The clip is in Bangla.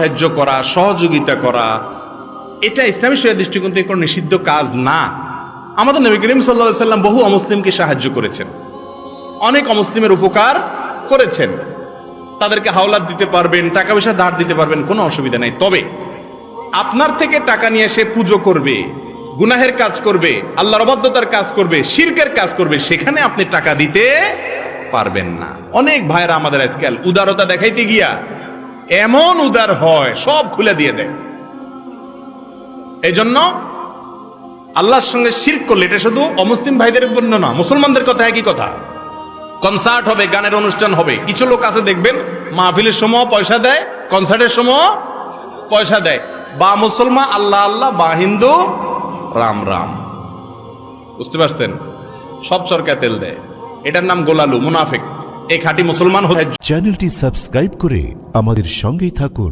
সাহায্য করা, সহযোগিতা করা, এটা ইসলামী শরিয়ার দৃষ্টিকোণ থেকে কোনো নিষিদ্ধ কাজ না। আমাদের নবী করিম সাল্লাল্লাহু আলাইহি সাল্লাম বহু অমুসলিমকে সাহায্য করেছেন, অনেক অমুসলিমের উপকার করেছেন। তাদেরকে হাওলাত দিতে পারবেন, টাকা পয়সা ধার দিতে পারবেন, কোনো অসুবিধা নাই। তবে আপনার থেকে টাকা নিয়ে এসে পুজো করবে, গুনাহের কাজ করবে, আল্লাহর অবাধ্যতার কাজ করবে, শিরকের কাজ করবে, সেখানে আপনি টাকা দিতে পারবেন না। অনেক ভাইরা আমাদের আজকাল উদারতা দেখাইতে গিয়া এমন উদার হয়, সব খুলে দিয়ে দেয়। এই জন্য আল্লাহর সঙ্গে শিরক করলে, এটা শুধু অমুসলিম ভাইদের জন্য না, মুসলমানদের কথা একই কথা। কনসার্ট হবে, গানের অনুষ্ঠান হবে, কিছু লোক আছে দেখবেন মাহফিলের সময় পয়সা দেয়, কনসার্টের সময় পয়সা দেয়। বা মুসলমান আল্লাহ আল্লাহ, বা হিন্দু রাম রাম। বুঝতে পারছেন? সব চরকা তেল দেয়। এটার নাম গোলালু, মুনাফিক। এই খাঁটি মুসলমান হতে। চ্যানেলটি সাবস্ক্রাইব করে আমাদের সঙ্গেই থাকুন।